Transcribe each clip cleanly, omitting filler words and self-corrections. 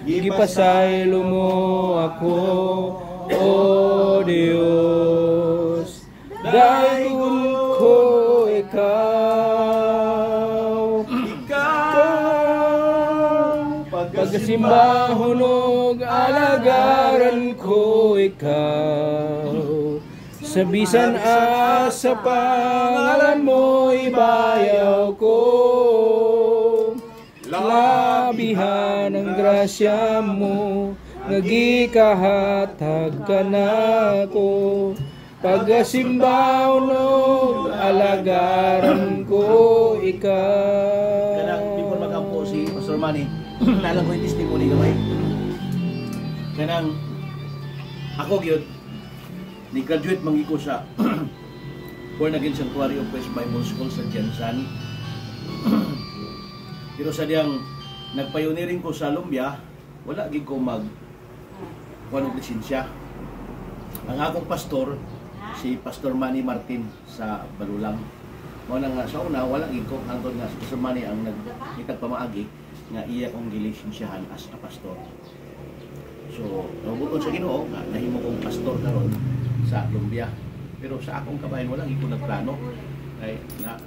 Gipasaylo mo ako, O Diyos, daigol ko ikaw. Pagkasimba hunog, alagaran ko ikaw. Sa bisan sa pangalan mo ibayaw ko. Labihan ang grasya mo, nagikahatag ka na ko. Pagkasimba hunog, alagaran ko ikaw. Kanang before magampo si Pastor Manny, nalang ko yung testimony gamay. Kanang ako gyud ni graduate mangiko sa Born Again Sanctuary of Christ Bible School sa Jensan. Pero sa diyang nagpayoniring ko sa Lumbia, wala gid ko kuno lisensya. Ang akong pastor si Pastor Manny Martin sa Balulang. Mo na nga sa una wala gid ko hangtod nga si Pastor Manny ang nagpamaagi nga iya kong gilisensyahan as a pastor. So, nabuton sa Ginoo nga nahimo kong pastor karon sa Lumbia. Pero sa akong kabayan wala gid ko nagplano. Ay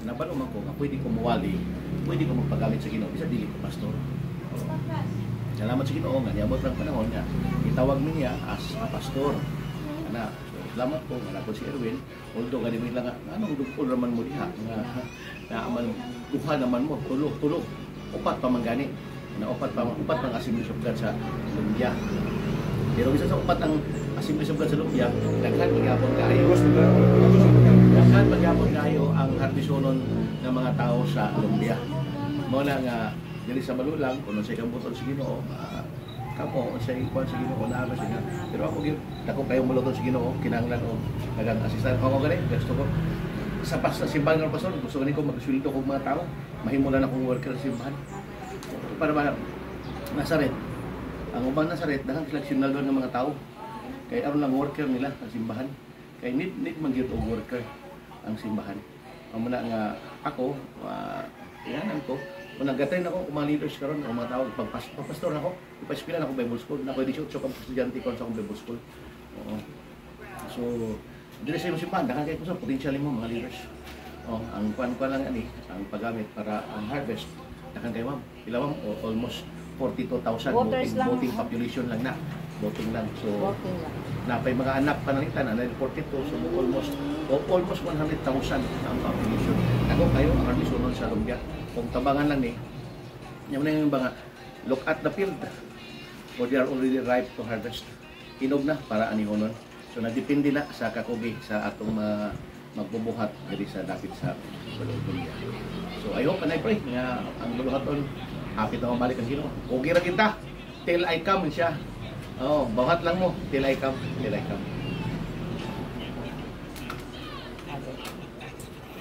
nabalo man ko nga pwede ko muwali, pwede ko magpagamit sa Ginoo bisa dili ko pastor. Salamat sa Ginoo nga niabot lang panahon nga itawag mi niya as a pastor. Ana, so, salamat po nga ako si Erwin. Although ganito lang nga anong dugpol raman mo diha nga naaman duha naman mo tulog upat pa man gani. Na upat pang Assembly of God sa Lumbia. Pero bisa sa upat ang Assembly of God sa Lumbia, daghan pagyapon kaayo. Daghan pagyapon kaayo ang harbisonon ng mga tao sa Lumbia. Mo na nga dili sa Balulang kuno sa kambuton sa Ginoo, kamo sa ikuan sa Ginoo na ba siya. Pero ako gyud dako kayo muluton sa Ginoo, kinahanglan og dagang assistant ako gani, gusto ko sa simbahan ng pastor, gusto ko magsulto kog mga tao, mahimulan akong worker sa simbahan. Para ba Nazaret, ang ubang Nazaret daghang seleksyon doon ng mga tao kay aron lang worker nila ang simbahan kay need man gyud og worker ang simbahan. Amo na nga ako iyanan ko kung naggatay na ako mga leaders karon ang mga tao pagpastor ako ipa-eskwela na ako Bible school na ko 18 ka estudyante ko sa Bible school. Oo. So dili sa simbahan daghang kay kusa potential mo mga leaders. Ang kuan lang ani ang paggamit para ang harvest dakan kay ma'am. Ila ma'am almost 42,000 voting population lang na. Voting lang. So napay mga anak panalitan na 42 so almost 100,000 ang population. Ako kayo ang harbisonon sa Lumbia. Kung tabangan lang ni yung mga look at the field or they are already ripe to harvest. Inog na para anihonon. So nagdepende na sa kakugi sa atong magbubuhat diri sa dapit sa Lumbia. So I hope and I pray nga ang buluhaton hapit na mabalik ang Ginoo. Okay ra kita till I come siya. Buhat lang mo till I come, till I come.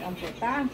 Ang puta.